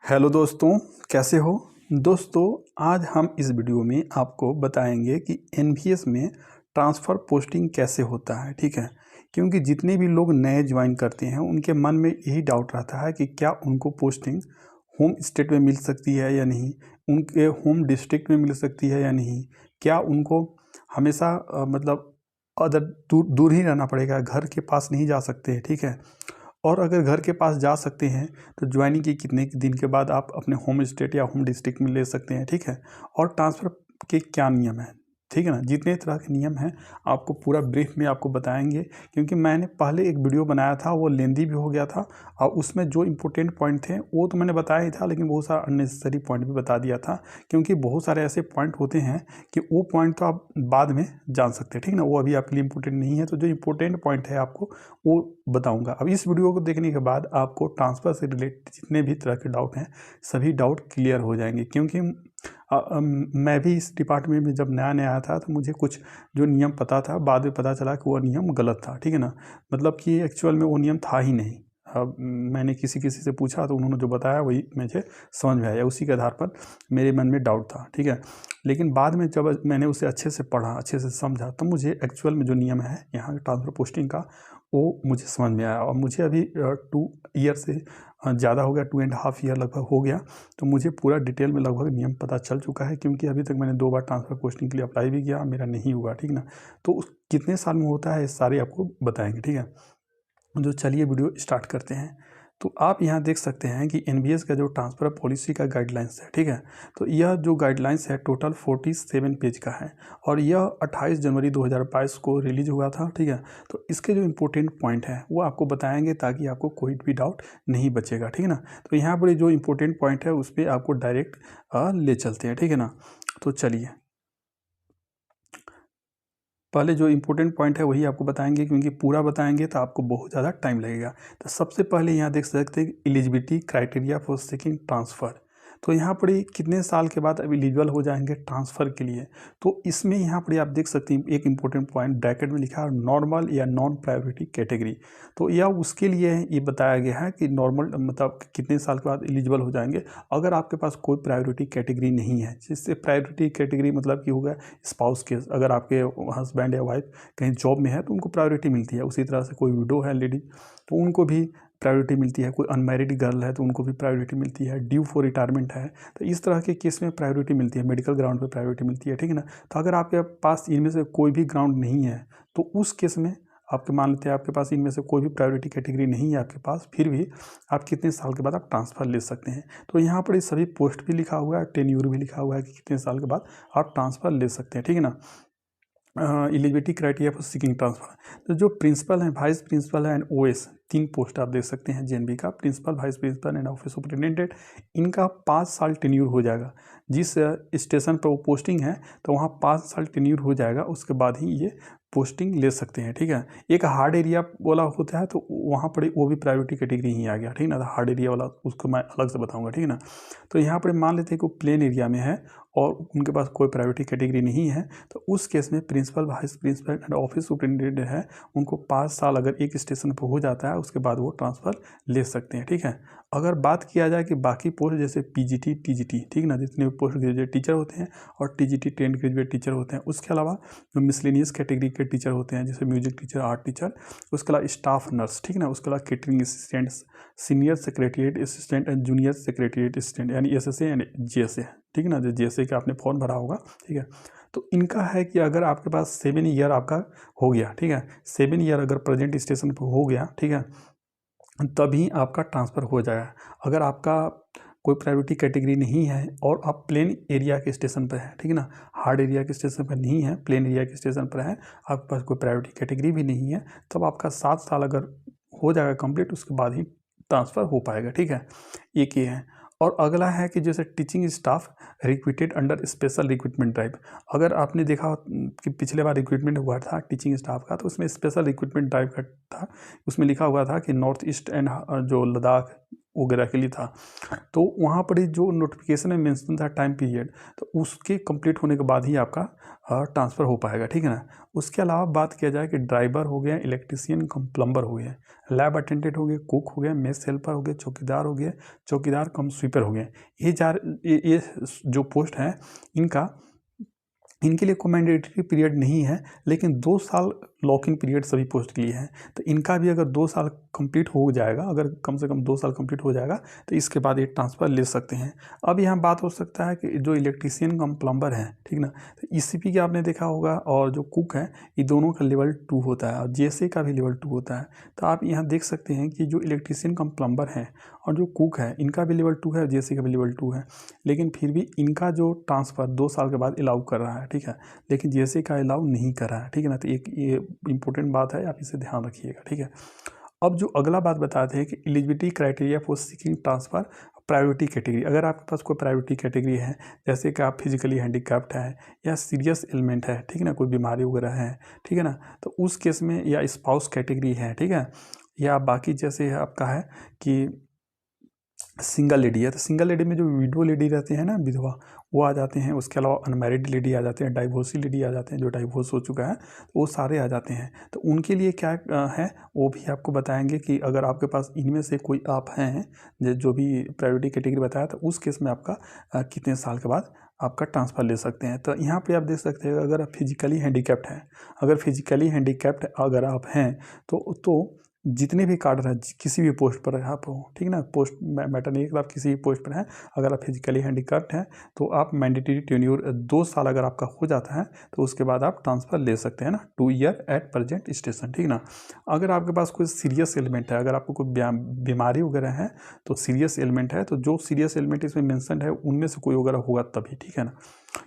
Hello दोस्तों, कैसे हो। दोस्तों, आज हम इस वीडियो में आपको बताएंगे कि एनवीएस में ट्रांसफ़र पोस्टिंग कैसे होता है। ठीक है, क्योंकि जितने भी लोग नए ज्वाइन करते हैं उनके मन में यही डाउट रहता है कि क्या उनको पोस्टिंग होम स्टेट में मिल सकती है या नहीं, उनके होम डिस्ट्रिक्ट में मिल सकती है या नहीं, क्या उनको हमेशा मतलब अदर दूर दूर ही रहना पड़ेगा, घर के पास नहीं जा सकते। ठीक है, और अगर घर के पास जा सकते हैं तो ज्वाइनिंग के कितने दिन के बाद आप अपने होम स्टेट या होम डिस्ट्रिक्ट में ले सकते हैं। ठीक है, और ट्रांसफ़र के क्या नियम हैं, ठीक है ना, जितने तरह के नियम हैं आपको पूरा ब्रीफ में आपको बताएंगे। क्योंकि मैंने पहले एक वीडियो बनाया था, वो लेंदी भी हो गया था और उसमें जो इम्पोर्टेंट पॉइंट थे वो तो मैंने बताया ही था, लेकिन बहुत सारा अननेसेसरी पॉइंट भी बता दिया था। क्योंकि बहुत सारे ऐसे पॉइंट होते हैं कि वो पॉइंट तो आप बाद में जान सकते हैं, ठीक ना, वो अभी आपके लिए इम्पोर्टेंट नहीं है। तो जो इम्पोर्टेंट पॉइंट है आपको वो बताऊंगा। अब इस वीडियो को देखने के बाद आपको ट्रांसफ़र से रिलेटेड जितने भी तरह के डाउट हैं सभी डाउट क्लियर हो जाएंगे। क्योंकि मैं भी इस डिपार्टमेंट में जब नया नया आया था तो मुझे कुछ जो नियम पता था, बाद में पता चला कि वो नियम गलत था। ठीक है ना, मतलब कि एक्चुअल में वो नियम था ही नहीं। अब मैंने किसी किसी से पूछा तो उन्होंने जो बताया वही मुझे समझ में आया, उसी के आधार पर मेरे मन में डाउट था। ठीक है, लेकिन बाद में जब मैंने उसे अच्छे से पढ़ा, अच्छे से समझा, तो मुझे एक्चुअल में जो नियम है यहाँ ट्रांसफ़र पोस्टिंग का वो मुझे समझ में आया। और मुझे अभी 2 ईयर से ज़्यादा हो गया, 2.5 ईयर लगभग हो गया। तो मुझे पूरा डिटेल में लगभग नियम पता चल चुका है। क्योंकि अभी तक मैंने 2 बार ट्रांसफ़र पोस्टिंग के लिए अप्लाई भी किया, मेरा नहीं हुआ। ठीक ना, तो उस कितने साल में होता है ये सारे आपको बताएंगे। ठीक है, तो चलिए वीडियो स्टार्ट करते हैं। तो आप यहाँ देख सकते हैं कि एनवीएस का जो ट्रांसफ़र पॉलिसी का गाइडलाइंस है। ठीक है, तो यह जो गाइडलाइंस है टोटल 47 पेज का है और यह 28 जनवरी 2022 को रिलीज हुआ था। ठीक है, तो इसके जो इम्पोर्टेंट पॉइंट है वो आपको बताएंगे ताकि आपको कोई भी डाउट नहीं बचेगा। ठीक है ना, तो यहाँ पर जो इम्पोर्टेंट पॉइंट है उस पर आपको डायरेक्ट ले चलते हैं। ठीक है ना, तो चलिए पहले जो इम्पोर्टेंट पॉइंट है वही आपको बताएंगे, क्योंकि पूरा बताएंगे तो आपको बहुत ज़्यादा टाइम लगेगा। तो सबसे पहले यहाँ देख सकते हैं eligibility criteria for seeking transfer. तो यहाँ पर ये कितने साल के बाद अब एलिजिबल हो जाएंगे ट्रांसफ़र के लिए। तो इसमें यहाँ पर आप देख सकते हैं एक इम्पोर्टेंट पॉइंट ब्रैकेट में लिखा है नॉर्मल या नॉन प्रायोरिटी कैटेगरी। तो यह उसके लिए ये बताया गया है कि नॉर्मल मतलब कितने साल के बाद एलिजिबल हो जाएंगे अगर आपके पास कोई प्रायोरिटी कैटेगरी नहीं है। जिससे प्रायोरिटी कैटेगरी मतलब कि होगा स्पाउस केस, अगर आपके हस्बैंड या वाइफ कहीं जॉब में है तो उनको प्रायोरिटी मिलती है। उसी तरह से कोई विडो है लेडी तो उनको भी प्रायोरिटी मिलती है। कोई अनमैरिड गर्ल है तो उनको भी प्रायोरिटी मिलती है। ड्यू फॉर रिटायरमेंट है तो इस तरह के केस में प्रायोरिटी मिलती है। मेडिकल ग्राउंड पे प्रायोरिटी मिलती है। ठीक है ना, तो अगर आपके पास इनमें से कोई भी ग्राउंड नहीं है तो उस केस में आपके मान लेते हैं आपके पास इनमें से कोई भी प्रायोरिटी कैटेगरी नहीं है आपके पास, फिर भी आप कितने साल के बाद आप ट्रांसफ़र ले सकते हैं। तो यहाँ पर ये सभी पोस्ट भी लिखा हुआ है, टेन्योर भी लिखा हुआ है कि कितने साल के बाद आप ट्रांसफ़र ले सकते हैं। ठीक है ना, eligibility criteria for seeking transfer. तो जो प्रिंसिपल हैं, वाइस प्रिंसिपल है एंड ओएस, 3 पोस्ट आप देख सकते हैं जेएनबी का, principal, vice principal and office superintendent. इनका 5 साल टेन्योर हो जाएगा। जिस स्टेशन पर वो पोस्टिंग है तो वहाँ 5 साल टेन्योर हो जाएगा, उसके बाद ही ये पोस्टिंग ले सकते हैं। ठीक है, एक हार्ड एरिया वाला होता है तो वहाँ पर वो भी प्रायोरिटी कैटेगरी ही आ गया। ठीक है ना, हार्ड एरिया वाला उसको मैं अलग से बताऊँगा। ठीक है ना, तो यहाँ पर मान लेते हैं कि वो प्लेन एरिया में है और उनके पास कोई प्रायोरिटी कैटेगरी नहीं है तो उस केस में principal, vice principal and office superintendent है, उनको 5 साल अगर एक स्टेशन पर हो जाता है उसके बाद वो ट्रांसफ़र ले सकते हैं। ठीक है, अगर बात किया जाए कि बाकी पोस्ट जैसे पीजीटी, टीजीटी, ठीक ना, जितने पोस्ट ग्रेजुएट टीचर होते हैं और टीजीटी 10 ग्रेजुएट टीचर होते हैं, उसके अलावा जो मिसलेनियस कैटेगरी के टीचर होते हैं जैसे म्यूजिक टीचर, आर्ट टीचर, उसके अलावा स्टाफ नर्स, ठीक ना, उसके अलावा catering assistant, senior secretariat assistant and junior secretariat assistant यानी एसएसए एंड जेएसए। ठीक है ना, जो जेएसए का आपने फॉर्म भरा होगा। ठीक है, तो इनका है कि अगर आपके पास 7 ईयर आपका हो गया, ठीक है, 7 ईयर अगर प्रेजेंट स्टेशन पर हो गया, ठीक है, तभी आपका ट्रांसफ़र हो जाएगा। अगर आपका कोई प्रायोरिटी कैटेगरी नहीं है और आप प्लेन एरिया के स्टेशन पर हैं, ठीक है ना, हार्ड एरिया के स्टेशन पर नहीं है, प्लेन एरिया के स्टेशन पर है, आपके पास कोई प्रायोरिटी कैटेगरी भी नहीं है, तब आपका 7 साल अगर हो जाएगा कंप्लीट, उसके बाद ही ट्रांसफ़र हो पाएगा। ठीक है, एक ये है। और अगला है कि जैसे teaching staff recruited under special recruitment drive. अगर आपने देखा हो कि पिछले बार रिक्रूटमेंट हुआ था टीचिंग स्टाफ का तो उसमें स्पेशल रिक्रूटमेंट ड्राइव का था। उसमें लिखा हुआ था कि नॉर्थ ईस्ट एंड जो लद्दाख, वगैरह के लिए था। तो वहाँ पर ही जो नोटिफिकेशन में मेंशन था टाइम पीरियड, तो उसके कंप्लीट होने के बाद ही आपका ट्रांसफ़र हो पाएगा, ठीक है ना। उसके अलावा बात किया जाए कि ड्राइवर हो गया, इलेक्ट्रीशियन कम प्लम्बर हो गया, लैब अटेंडेंट हो गए, कुक हो गया, मेस हेल्पर हो गए, चौकीदार हो गए, चौकीदार कम स्वीपर हो गए। ये जो पोस्ट हैं इनके लिए कोई मैंडेटरी पीरियड नहीं है, लेकिन 2 साल लॉक इन पीरियड सभी पोस्ट के लिए है। तो इनका भी अगर 2 साल कंप्लीट हो जाएगा, अगर कम से कम 2 साल कंप्लीट हो जाएगा, तो इसके बाद ये ट्रांसफ़र ले सकते हैं। अब यहाँ बात हो सकता है कि जो इलेक्ट्रीशियन कम प्लम्बर हैं, ठीक ना, तो ईसीपी का आपने देखा होगा और जो कुक है, ये दोनों का लेवल 2 होता है और जेएसए का भी लेवल 2 होता है। तो आप यहाँ देख सकते हैं कि जो इलेक्ट्रीशियन कम प्लम्बर हैं और जो कुक है, इनका भी लेवल 2 है और जेएसए का भी लेवल 2 है, लेकिन फिर भी इनका जो ट्रांसफ़र 2 साल के बाद अलाउ कर रहा है, ठीक है, लेकिन जेएसए का अलाउ नहीं कर रहा है, ठीक है ना। तो एक ये इंपॉर्टेंट बात है, आप इसे ध्यान रखिएगा, ठीक है। अब जो अगला बात बताते हैं कि eligibility criteria for seeking transfer priority category. अगर आपके पास कोई प्रायोरिटी कैटेगरी है, जैसे कि आप फिजिकली हैंडीकैप्ड है या सीरियस एलिमेंट है, ठीक है ना, कोई बीमारी वगैरह है, ठीक है ना, तो उस केस में, या स्पाउस कैटेगरी है, ठीक है, या बाकी जैसे आपका है कि सिंगल लेडी है, तो सिंगल लेडी में जो विडो लेडी रहती है ना, विधवा, वो आ जाते हैं। उसके अलावा अनमैरिड लेडी आ जाते हैं, डाइवोर्सी लेडी आ जाते हैं, जो डाइवोर्स हो चुका है, तो वो सारे आ जाते हैं। तो उनके लिए क्या है वो भी आपको बताएंगे कि अगर आपके पास इनमें से कोई आप हैं जो भी प्रायोरिटी कैटेगरी बताया, तो उस केस में आपका कितने साल के बाद आपका ट्रांसफ़र ले सकते हैं। तो यहाँ पे आप देख सकते हैं, अगर आप फिजिकली हैंडीकैप्ड हैं, अगर फिजिकली हैंडीकैप्ड अगर आप हैं, तो जितने भी कार्ड हैं, किसी भी पोस्ट पर आप हो, ठीक है ना, पोस्ट मैटर नहीं है कि आप किसी भी पोस्ट पर हैं, अगर आप फिजिकली हैंडीकैप्ड हैं, तो आप मैंडेटरी टेन्योर 2 साल अगर आपका हो जाता है, तो उसके बाद आप ट्रांसफ़र ले सकते हैं ना, 2 ईयर एट प्रेजेंट स्टेशन, ठीक ना। अगर आपके पास कोई सीरियस एलिमेंट है, अगर आपको कोई बीमारी वगैरह है, तो सीरियस एलिमेंट है, तो जो सीरियस एलिमेंट इसमें मेंशन है, उनमें से कोई वगैरह होगा तभी, ठीक है ना।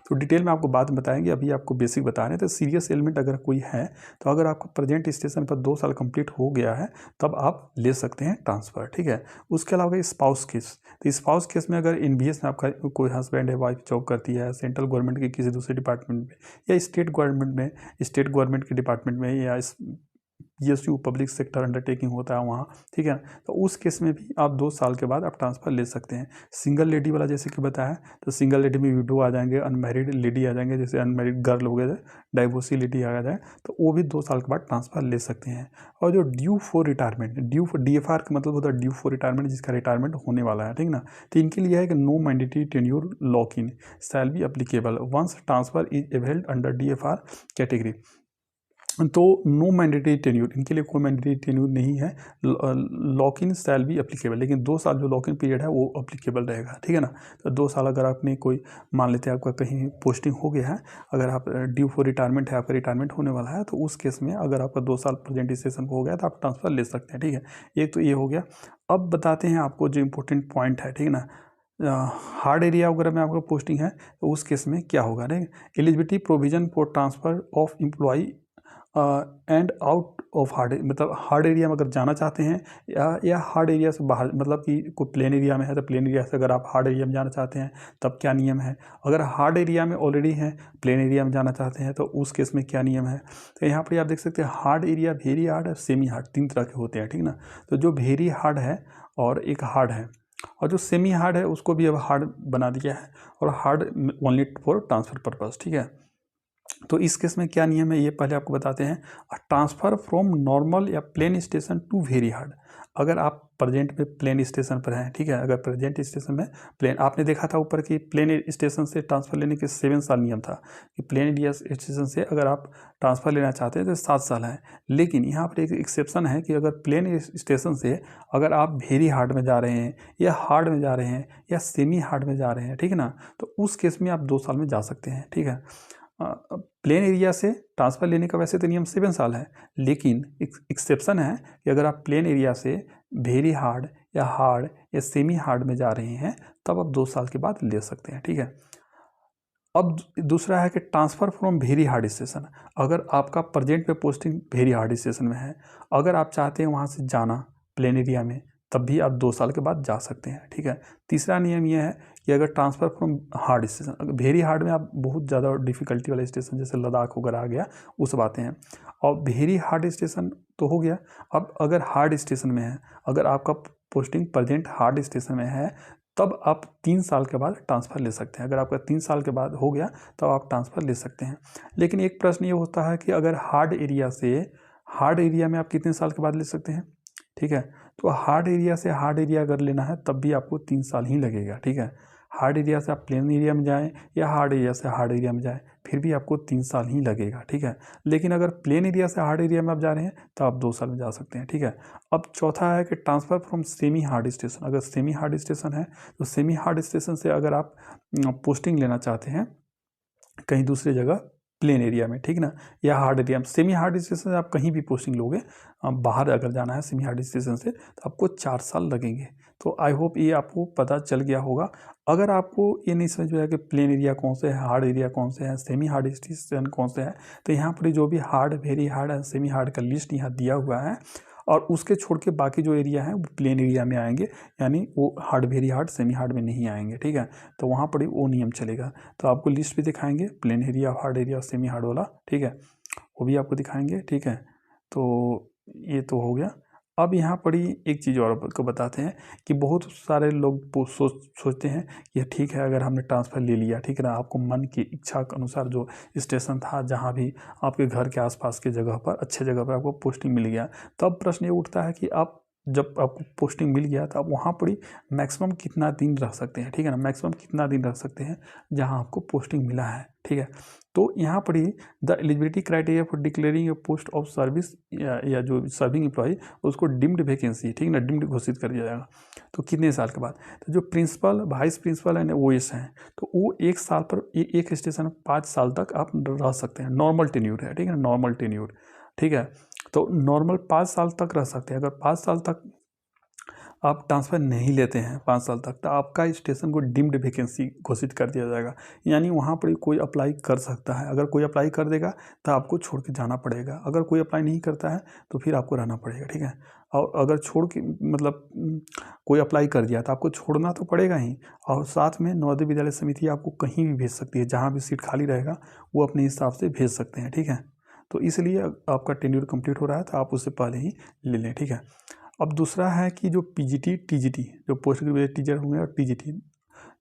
तो डिटेल में आपको बाद में बताएंगे, अभी आपको बेसिक बता रहे हैं। तो सीरियस एलिमेंट अगर कोई है, तो अगर आपको प्रेजेंट स्टेशन पर 2 साल कंप्लीट हो गया है, तब आप ले सकते हैं ट्रांसफ़र, ठीक है। उसके अलावा स्पाउस केस, तो स्पाउस केस में अगर एनबीएस में आपका कोई हस्बैंड है, वाइफ जॉब करती है सेंट्रल गवर्नमेंट के किसी दूसरे डिपार्टमेंट में, या स्टेट गवर्नमेंट के डिपार्टमेंट में, या पीएसयू पब्लिक सेक्टर अंडरटेकिंग होता है वहाँ, ठीक है, तो उस केस में भी आप 2 साल के बाद आप ट्रांसफ़र ले सकते हैं। सिंगल लेडी वाला जैसे कि बताया, तो सिंगल लेडी में विडो आ जाएंगे, अनमैरिड लेडी आ जाएंगे, जैसे अनमैरिड गर्ल हो गए, डाइवोर्सी लेडी आ जाए, तो वो भी 2 साल के बाद ट्रांसफ़र ले सकते हैं। और जो ड्यू फॉर रिटायरमेंट, डीएफआर का मतलब होता है ड्यू फॉर रिटायरमेंट, जिसका रिटायरमेंट होने वाला है, ठीक ना, तो इनके लिए है कि no mandatory tenure lock in shall be applicable once transfer is availed under DFR category. तो नो मैंडेटरी टेन्यूर, इनके लिए कोई मैंडेटरी टेन्यूर नहीं है, lock in shall be applicable, लेकिन 2 साल जो लॉक इन पीरियड है वो एप्लीकेबल रहेगा, ठीक है ना। तो 2 साल अगर आपने कोई, मान लेते हैं आपका कहीं पोस्टिंग हो गया है, अगर आप ड्यू फॉर रिटायरमेंट है, आपका रिटायरमेंट होने वाला है, तो उस केस में अगर आपका 2 साल प्रेजेंट स्टेशन हो गया, तो आप ट्रांसफ़र ले सकते हैं, ठीक है। एक तो ये हो गया। अब बताते हैं आपको जो इंपॉर्टेंट पॉइंट है, ठीक है ना, हार्ड एरिया वगैरह में आपका पोस्टिंग है, तो उस केस में क्या होगा, ठीक है। Eligibility provision for transfer of employee and out of hard, मतलब हार्ड एरिया में अगर जाना चाहते हैं, या हार्ड एरिया से बाहर, मतलब कि कोई प्लेन एरिया में है, तो प्लेन एरिया से अगर आप हार्ड एरिया में जाना चाहते हैं, तब क्या नियम है। अगर हार्ड एरिया में ऑलरेडी हैं, प्लेन एरिया में जाना चाहते हैं, तो उस केस में क्या नियम है। तो यहाँ पर आप देख सकते हैं, हार्ड एरिया, वेरी हार्ड और सेमी हार्ड, 3 तरह के होते हैं, ठीक ना। तो जो वेरी हार्ड है और एक हार्ड है, और जो सेमी हार्ड है उसको भी अब हार्ड बना दिया है, और hard only for transfer purpose, ठीक है। तो इस केस में क्या नियम है, ये पहले आपको बताते हैं। ट्रांसफ़र फ्रॉम नॉर्मल या plain station to very hard, अगर आप प्रेजेंट में प्लेन स्टेशन पर हैं, ठीक है, अगर प्रेजेंट स्टेशन में प्लेन, आपने देखा था ऊपर कि प्लेन स्टेशन से ट्रांसफ़र लेने के 7 साल नियम था, कि प्लेन एरिया स्टेशन से अगर आप ट्रांसफ़र लेना चाहते हैं तो 7 साल है। लेकिन यहाँ पर एक एक्सेप्शन है कि अगर प्लेन स्टेशन से अगर आप वेरी हार्ड में जा रहे हैं, या हार्ड में जा रहे हैं, या सेमी हार्ड में जा रहे हैं, ठीक है ना, तो उस केस में आप 2 साल में जा सकते हैं, ठीक है। प्लेन एरिया से ट्रांसफ़र लेने का वैसे तो नियम 7 साल है, लेकिन एक्सेप्शन है कि अगर आप प्लेन एरिया से वेरी हार्ड या सेमी हार्ड में जा रहे हैं, तब आप 2 साल के बाद ले सकते हैं, ठीक है। अब दूसरा है कि transfer from very hard station, अगर आपका प्रेजेंट में पोस्टिंग वेरी हार्ड स्टेशन में है, अगर आप चाहते हैं वहाँ से जाना प्लेन एरिया में, तब भी आप 2 साल के बाद जा सकते हैं, ठीक है। तीसरा नियम यह है कि अगर ट्रांसफ़र फ्रॉम हार्ड स्टेशन, अगर वेरी हार्ड में आप बहुत ज़्यादा डिफ़िकल्टी वाले स्टेशन जैसे लद्दाख वगैरह आ गया, वो सब आते हैं, और वेरी हार्ड स्टेशन तो हो गया। अब अगर हार्ड स्टेशन में है, अगर आपका पोस्टिंग प्रेजेंट हार्ड स्टेशन में है तब आप 3 साल के बाद ट्रांसफ़र ले सकते हैं। अगर आपका 3 साल के बाद हो गया तो आप ट्रांसफ़र ले सकते हैं। लेकिन एक प्रश्न ये होता है कि अगर हार्ड एरिया में आप कितने साल के बाद ले सकते हैं, ठीक है। तो हार्ड एरिया से हार्ड एरिया अगर लेना है तब भी आपको 3 साल ही लगेगा, ठीक है। हार्ड एरिया से आप प्लेन एरिया में जाएँ या हार्ड एरिया से हार्ड एरिया में जाएँ फिर भी आपको 3 साल ही लगेगा, ठीक है। लेकिन अगर प्लेन एरिया से हार्ड एरिया में आप जा रहे हैं तो आप 2 साल में जा सकते हैं, ठीक है। अब चौथा है कि transfer from semi hard station. अगर सेमी हार्ड स्टेशन है तो सेमी हार्ड स्टेशन से अगर आप पोस्टिंग लेना चाहते हैं कहीं दूसरी जगह प्लेन एरिया में, ठीक ना, या हार्ड एरिया में, सेमी हार्ड स्टेशन से आप कहीं भी पोस्टिंग लोगे, बाहर अगर जाना है सेमी हार्ड स्टेशन से तो आपको 4 साल लगेंगे। तो आई होप ये आपको पता चल गया होगा। अगर आपको ये नहीं समझ में आया कि प्लेन एरिया कौन से है, हार्ड एरिया कौन से हैं, सेमी हार्ड स्टेशन कौन से हैं, तो यहाँ पर जो भी hard, very hard and semi hard का लिस्ट यहाँ दिया हुआ है और उसके छोड़ के बाकी जो एरिया है वो प्लेन एरिया में आएंगे, यानी वो hard, very hard, semi hard में नहीं आएंगे, ठीक है। तो वहाँ पर वो नियम चलेगा। तो आपको लिस्ट भी दिखाएंगे प्लेन एरिया, हार्ड एरिया और सेमी हार्ड वाला, ठीक है, वो भी आपको दिखाएंगे, ठीक है। तो ये तो हो गया। अब यहाँ पर ही एक चीज़ और आपको बताते हैं कि बहुत सारे लोग सोचते हैं कि ठीक है अगर हमने ट्रांसफ़र ले लिया, ठीक है ना, आपको मन की इच्छा के अनुसार जो स्टेशन था जहाँ भी आपके घर के आसपास की जगह पर, अच्छे जगह पर आपको पोस्टिंग मिल गया, तब प्रश्न ये उठता है कि आप जब आपको पोस्टिंग मिल गया तो आप वहाँ पर ही मैक्सिमम कितना दिन रह सकते हैं, ठीक है ना, मैक्सिमम कितना दिन रह सकते हैं जहाँ आपको पोस्टिंग मिला है, ठीक है। तो यहाँ पर ही the eligibility criteria for declaring a post of service या जो सर्विंग एम्प्लॉय उसको डिम्ड वैकेंसी, ठीक है ना, डिम्ड घोषित कर दिया जाएगा। तो कितने साल के बाद, तो जो principal, vice principal and OS हैं तो वो 1 साल पर एक स्टेशन 5 साल तक आप रह सकते हैं। नॉर्मल टेन्यूर है, ठीक है, नॉर्मल टेन्यूर, ठीक है। तो नॉर्मल 5 साल तक रह सकते हैं। अगर 5 साल तक आप ट्रांसफ़र नहीं लेते हैं 5 साल तक तो आपका स्टेशन को डिम्ड वैकेंसी घोषित कर दिया जाएगा, यानी वहाँ पर कोई अप्लाई कर सकता है। अगर कोई अप्लाई कर देगा तो आपको छोड़ के जाना पड़ेगा, अगर कोई अप्लाई नहीं करता है तो फिर आपको रहना पड़ेगा, ठीक है। और अगर छोड़ के मतलब कोई अप्लाई कर दिया तो आपको छोड़ना तो पड़ेगा ही, और साथ में नवोदय विद्यालय समिति आपको कहीं भी भेज सकती है, जहाँ भी सीट खाली रहेगा वो अपने हिसाब से भेज सकते हैं, ठीक है। तो इसलिए आपका टेन्योर कंप्लीट हो रहा है तो आप उससे पहले ही ले लें, ठीक है। अब दूसरा है कि जो पीजीटी, टीजीटी, जो पोस्ट ग्रेजुएट टीचर होंगे और टीजीटी,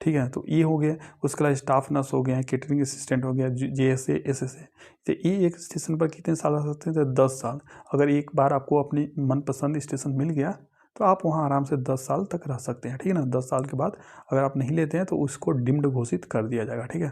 ठीक है, तो ये हो गया। उसके अलावा स्टाफ नर्स हो गया, केटरिंग असिस्टेंट हो गया, जेएसए, एसएसए, तो ये एक स्टेशन पर कितने साल रह सकते हैं, तो 10 साल। अगर एक बार आपको अपनी मनपसंद स्टेशन मिल गया तो आप वहाँ आराम से 10 साल तक रह सकते हैं, ठीक है ना। 10 साल के बाद अगर आप नहीं लेते हैं तो उसको डिम्ड घोषित कर दिया जाएगा, ठीक है।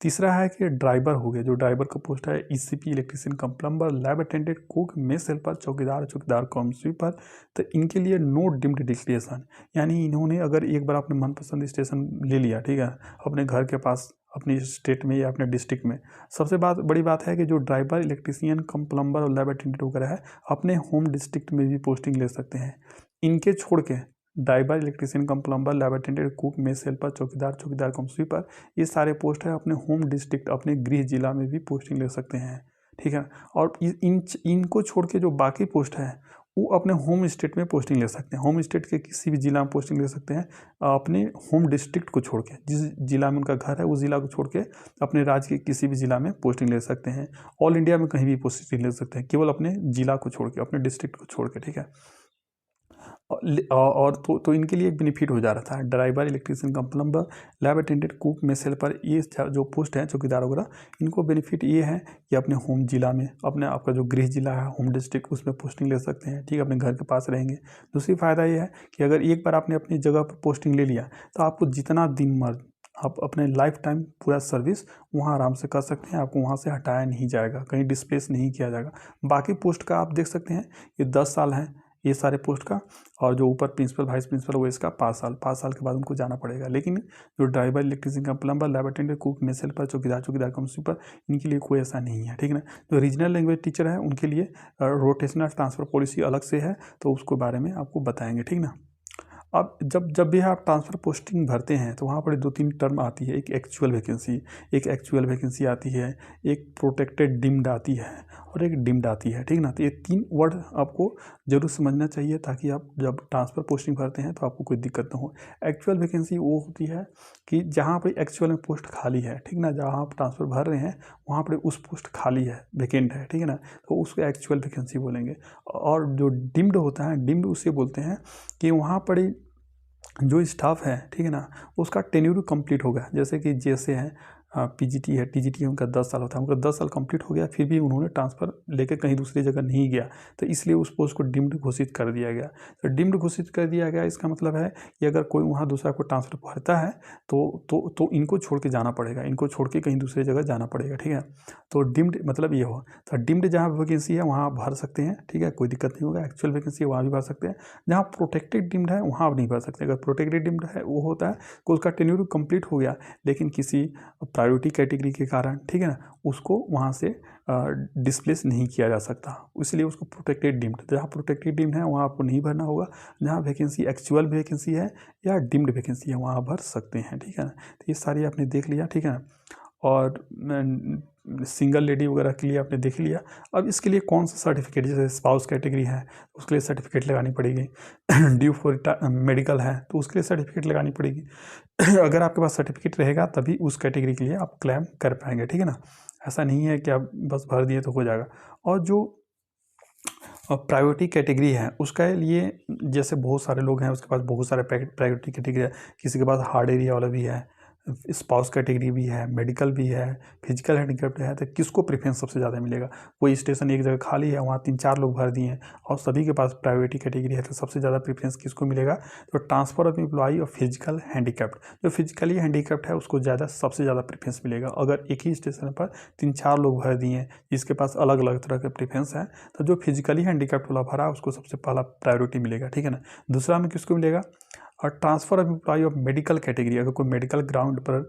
तीसरा है कि ड्राइवर हो गया, जो ड्राइवर का पोस्ट है ECP, electrician cum plumber, lab attendant, cook, mess helper, चौकीदार कम स्वीपर, तो इनके लिए नो डिम्ड डिक्लेरेशन, यानी इन्होंने अगर एक बार अपने मनपसंद स्टेशन ले लिया, ठीक है, अपने घर के पास, अपनी स्टेट में या अपने डिस्ट्रिक्ट में, सबसे बड़ी बात है कि जो ड्राइवर, इलेक्ट्रीशियन कम प्लम्बर और लैब अटेंडेंट वगैरह है अपने होम डिस्ट्रिक्ट में भी पोस्टिंग ले सकते हैं। इनके छोड़ के driver, electrician cum plumber, lab attendant, cook, mess helper, चौकीदार कम स्वीपर, ये सारे पोस्ट है अपने होम डिस्ट्रिक्ट, अपने गृह जिला में भी पोस्टिंग ले सकते हैं, ठीक है। और इनको छोड़ के जो बाकी पोस्ट है वो अपने होम स्टेट में पोस्टिंग ले सकते हैं। होम स्टेट के किसी भी जिला में पोस्टिंग ले सकते हैं, अपने होम डिस्ट्रिक्ट को छोड़ के, जिस जिला में उनका घर है उस जिला को छोड़ के अपने राज्य के किसी भी जिला में पोस्टिंग ले सकते हैं। ऑल इंडिया में कहीं भी पोस्टिंग ले सकते हैं, केवल अपने जिला को छोड़ के, अपने डिस्ट्रिक्ट को छोड़ के, ठीक है। और तो इनके लिए एक बेनिफिट हो जा रहा था। Driver, electrician cum plumber, lab attendant, cook, mess helper, ये जो पोस्ट हैं चौकीदार वगैरह, इनको बेनिफिट ये है कि अपने होम जिला में, अपने आपका जो गृह जिला है, होम डिस्ट्रिक्ट, उसमें पोस्टिंग ले सकते हैं, ठीक है, अपने घर के पास रहेंगे। दूसरी फ़ायदा ये है कि अगर एक बार आपने अपनी जगह पर पोस्टिंग ले लिया तो आपको जितना दिन मर्द आप अपने लाइफ टाइम पूरा सर्विस वहाँ आराम से कर सकते हैं, आपको वहाँ से हटाया नहीं जाएगा, कहीं डिस्प्लेस नहीं किया जाएगा। बाकी पोस्ट का आप देख सकते हैं ये 10 साल है ये सारे पोस्ट का, और जो ऊपर प्रिंसिपल, वाइस प्रिंसिपल, वो इसका 5 साल के बाद उनको जाना पड़ेगा। लेकिन जो driver, electrician cum plumber, lab attendant, cook, mess helper, चौकीदार कम स्वीपर, इनके लिए कोई ऐसा नहीं है, ठीक है ना। जो रीजनल लैंग्वेज टीचर है उनके लिए रोटेशनल ट्रांसफ़र पॉलिसी अलग से है, तो उसके बारे में आपको बताएंगे, ठीक ना। अब जब भी आप ट्रांसफ़र पोस्टिंग भरते हैं तो वहाँ पर 2-3 टर्म आती है, एक एक्चुअल वैकेंसी आती है, एक प्रोटेक्टेड डिम्ड आती है और एक डिम्ड आती है, ठीक ना। तो ये 3 वर्ड आपको ज़रूर समझना चाहिए ताकि आप जब ट्रांसफ़र पोस्टिंग भरते हैं तो आपको कोई दिक्कत ना हो। एक्चुअल वैकेंसी वो होती है कि जहाँ पर एक्चुअल में पोस्ट खाली है, ठीक ना, जहाँ आप ट्रांसफ़र भर रहे हैं वहाँ पर उस पोस्ट खाली है, वैकेंट है, ठीक है ना, तो उसको एक्चुअल वैकेंसी बोलेंगे। और जो डिम्ड होता है, डिम्ड उसे बोलते हैं कि वहाँ पर जो स्टाफ है, ठीक है ना, उसका टेन्यूर कंप्लीट हो गया। जैसे कि जैसे है पीजीटी है, टीजीटी उनका 10 साल होता है, उनका 10 साल कंप्लीट हो गया, फिर भी उन्होंने ट्रांसफ़र लेकर कहीं दूसरी जगह नहीं गया, तो इसलिए उस पोस्ट को डिम्ड घोषित कर दिया गया। तो डिम्ड घोषित कर दिया गया, इसका मतलब है कि अगर कोई वहाँ दूसरा कोई ट्रांसफ़र भरता है तो इनको छोड़ के जाना पड़ेगा, इनको छोड़ के कहीं दूसरी जगह जाना पड़ेगा, ठीक है। तो डिम्ड मतलब ये हो, तो डिम्ड जहाँ वैकेंसी है वहाँ भर सकते हैं, ठीक है, कोई दिक्कत नहीं होगा। एक्चुअल वैकेंसी है वहाँ भी भर सकते हैं। जहाँ प्रोटेक्टेड डिम्ड है वहाँ आप नहीं भर सकते। अगर प्रोटेक्टेड डिम्ड है वो होता है कि उसका टेन्यूर कंप्लीट हो गया, लेकिन किसी प्रायोरिटी कैटेगरी के कारण, ठीक है ना, उसको वहाँ से डिस्प्लेस नहीं किया जा सकता, इसलिए उसको प्रोटेक्टेड डिम्ड, जहाँ प्रोटेक्टेड डिम्ड है वहाँ आपको नहीं भरना होगा। जहाँ वैकेंसी एक्चुअल वैकेंसी है या डिम्ड वैकेंसी है वहाँ भर सकते हैं, ठीक है ना। तो ये सारी आपने देख लिया, ठीक है ना। और सिंगल लेडी वगैरह के लिए आपने देख लिया। अब इसके लिए कौन सा सर्टिफिकेट, जैसे स्पाउस कैटेगरी है उसके लिए सर्टिफिकेट लगानी पड़ेगी, ड्यू फॉर मेडिकल है तो उसके लिए सर्टिफिकेट लगानी पड़ेगी। अगर आपके पास सर्टिफिकेट रहेगा तभी उस कैटेगरी के लिए आप क्लेम कर पाएंगे, ठीक है ना। ऐसा नहीं है कि आप बस भर दिए तो हो जाएगा। और जो प्रायोरिटी कैटेगरी है उसका लिए जैसे बहुत सारे लोग हैं उसके पास बहुत सारे प्रायोरिटी कैटेगरी है, किसी के पास हार्ड एरिया वाला भी है, स्पाउस कैटेगरी भी है, मेडिकल भी है, फिजिकल हैंडीकैप्ड है, तो किसको प्रेफरेंस सबसे ज़्यादा मिलेगा। कोई स्टेशन एक जगह खाली है, वहाँ 3-4 लोग भर दिए हैं और सभी के पास प्रायोरिटी कैटेगरी है, तो सबसे ज़्यादा प्रेफरेंस किसको मिलेगा, तो ट्रांसफ़र ऑफ एम्प्लॉई और फिजिकल हैंडीकैप्ड, जो फिजिकली हैंडीकैप्ड है उसको सबसे ज़्यादा प्रेफरेंस मिलेगा। अगर एक ही स्टेशन पर 3-4 लोग भर दिए हैं जिसके पास अलग अलग तरह के प्रेफरेंस है, तो जो फिजिकली हैंडीकैप्ड वाला भरा उसको सबसे पहला प्रायोरिटी मिलेगा, ठीक है ना। दूसरा में किसको मिलेगा, और transfer of employee of medical category, अगर कोई मेडिकल ग्राउंड पर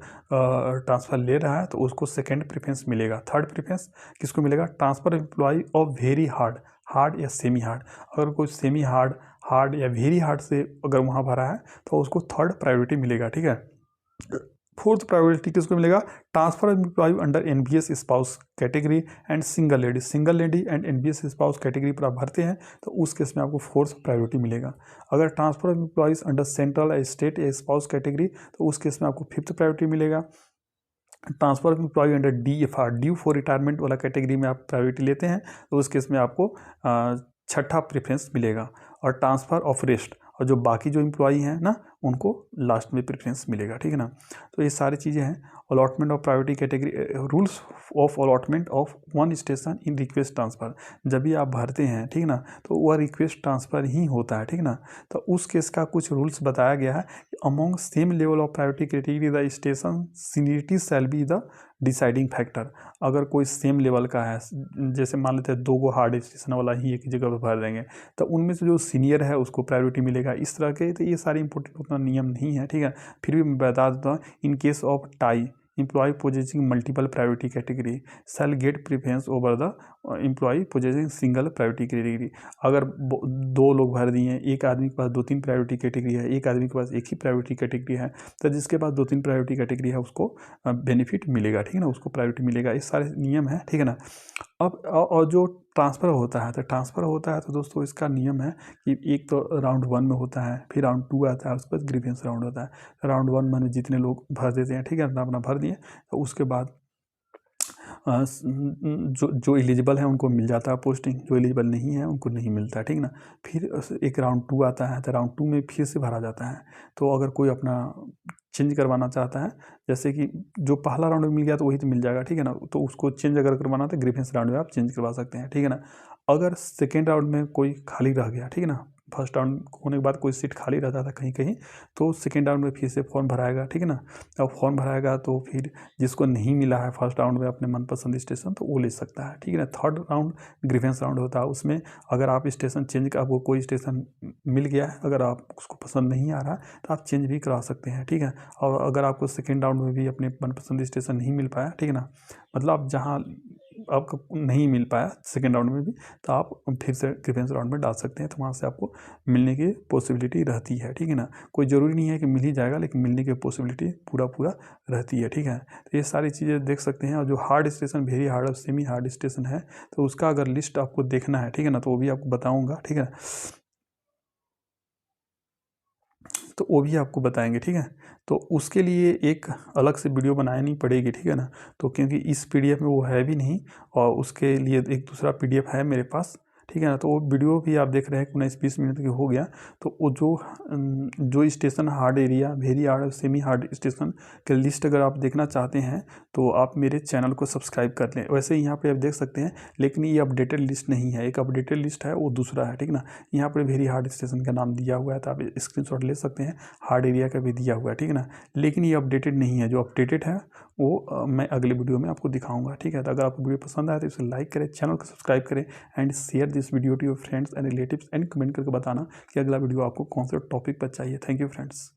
ट्रांसफ़र ले रहा है तो उसको सेकंड प्रेफरेंस मिलेगा। थर्ड प्रेफरेंस किसको मिलेगा, transfer of employee of very hard या सेमी हार्ड, अगर कोई सेमी हार्ड या वेरी हार्ड से अगर वहाँ भरा है तो उसको थर्ड प्रायोरिटी मिलेगा, ठीक है। फोर्थ प्रायोरिटी किसको मिलेगा, transfer of employee under NVS spouse category and single lady and NVS spouse category पर आप भरते हैं तो उस केस में आपको फोर्थ प्रायोरिटी मिलेगा। अगर transfer of employees under central state या स्पाउस कैटेगरी तो उस केस में आपको फिफ्थ प्रायोरिटी मिलेगा। Transfer of employee under DFR due for retirement वाला कैटेगरी में आप प्रायोरिटी लेते हैं तो उस केस में आपको छठा प्रेफरेंस मिलेगा। और ट्रांसफ़र ऑफ रेस्ट, और जो बाकी जो एम्प्लॉई हैं ना उनको लास्ट में प्रेफरेंस मिलेगा, ठीक है ना। तो ये सारी चीज़ें हैं। Allotment of priority category, rules of allotment of one station in request transfer, जब भी आप भरते हैं, ठीक ना, तो वह रिक्वेस्ट ट्रांसफ़र ही होता है, ठीक ना। तो उस केस का कुछ रूल्स बताया गया है कि among same level of priority category the station seniority shall be the deciding factor. अगर कोई सेम लेवल का है, जैसे मान लेते हैं 2 गो हार्ड स्टेशन वाला ही एक जगह पर भर देंगे तो उनमें से जो सीनियर है उसको प्रायोरिटी मिलेगा, इस तरह के। तो ये सारे इंपॉर्टेंट उतना नियम नहीं है, ठीक है, फिर भी मैं बता देता हूँ। In case of tie employee possessing multiple priority category shall get preference over the employee possessing single priority category. अगर 2 लोग भर दिए हैं, एक आदमी के पास 2-3 प्रायोरिटी कैटेगरी है, एक आदमी के पास एक ही प्रायोरिटी कैटेगरी है, तो जिसके पास 2-3 प्रायोरिटी कैटेगरी है उसको बेनिफिट मिलेगा, ठीक है ना, उसको प्रायोरिटी मिलेगा। ये सारे नियम है, ठीक है ना। अब और जो ट्रांसफ़र होता है, तो ट्रांसफ़र होता है तो दोस्तों इसका नियम है कि एक तो राउंड 1 में होता है, फिर राउंड 2 आता है, उसके बाद ग्रीवेंस राउंड होता है। राउंड 1 में जितने लोग भर देते हैं, ठीक है, अपना भर दिए, तो उसके बाद जो एलिजिबल है उनको मिल जाता है पोस्टिंग, जो एलिजिबल नहीं है उनको नहीं मिलता है, ठीक ना। फिर एक राउंड 2 आता है, तो राउंड 2 में फिर से भरा जाता है। तो अगर कोई अपना चेंज करवाना चाहता है, जैसे कि जो पहला राउंड में मिल गया तो वही तो मिल जाएगा, ठीक है ना, तो उसको चेंज अगर करवाना तो ग्रीवेंस राउंड में आप चेंज करवा सकते हैं, ठीक है ना। अगर सेकेंड राउंड में कोई खाली रह गया, ठीक है ना, फर्स्ट राउंड होने के बाद कोई सीट खाली रहता था कहीं कहीं, तो सेकेंड राउंड में फिर से फॉर्म भराएगा, ठीक है ना। अब फॉर्म भराएगा तो फिर जिसको नहीं मिला है फर्स्ट राउंड में अपने मनपसंद स्टेशन तो वो ले सकता है, ठीक है ना। थर्ड राउंड ग्रीवेंस राउंड होता है, उसमें अगर आप स्टेशन चेंज, आपको कोई स्टेशन मिल गया है, अगर आप उसको पसंद नहीं आ रहा तो आप चेंज भी करा सकते हैं, ठीक है। और अगर आपको सेकेंड राउंड में भी अपने मनपसंद स्टेशन नहीं मिल पाया, ठीक है ना, मतलब जहाँ आपको नहीं मिल पाया सेकेंड राउंड में भी, तो आप फिर से ग्रीवेंस राउंड में डाल सकते हैं, तो वहाँ से आपको मिलने की पॉसिबिलिटी रहती है, ठीक है ना। कोई ज़रूरी नहीं है कि मिल ही जाएगा, लेकिन मिलने की पॉसिबिलिटी पूरा रहती है, ठीक है। तो ये सारी चीज़ें देख सकते हैं। और जो हार्ड स्टेशन, वेरी हार्ड और सेमी हार्ड स्टेशन है, तो उसका अगर लिस्ट आपको देखना है, ठीक है ना, तो वो भी आपको बताऊँगा, ठीक है, तो वो भी आपको बताएंगे, ठीक है। तो उसके लिए एक अलग से वीडियो बनानी पड़ेगी, ठीक है ना, तो क्योंकि इस PDF में वो है भी नहीं, और उसके लिए एक दूसरा PDF है मेरे पास, ठीक है ना। तो वो वीडियो भी आप देख रहे हैं 19-20 मिनट की हो गया। तो वो जो station hard area, very hard, semi hard station के लिस्ट अगर आप देखना चाहते हैं तो आप मेरे चैनल को सब्सक्राइब कर लें। वैसे यहाँ पे आप देख सकते हैं, लेकिन ये अपडेटेड लिस्ट नहीं है, एक अपडेटेड लिस्ट है वो दूसरा है, ठीक ना। यहाँ पर वेरी हार्ड स्टेशन का नाम दिया हुआ है, तो आप स्क्रीनशॉट ले सकते हैं। हार्ड एरिया का भी दिया हुआ है, ठीक है ना। लेकिन ये अपडेटेड नहीं है, जो अपडेटेड है वो मैं अगले वीडियो में आपको दिखाऊंगा, ठीक है। तो अगर आपको वीडियो पसंद आए तो इसे लाइक करें, चैनल को सब्सक्राइब करें and share this video to your friends and relatives and comment करके बताना कि अगला वीडियो आपको कौन से टॉपिक पर चाहिए। Thank you friends.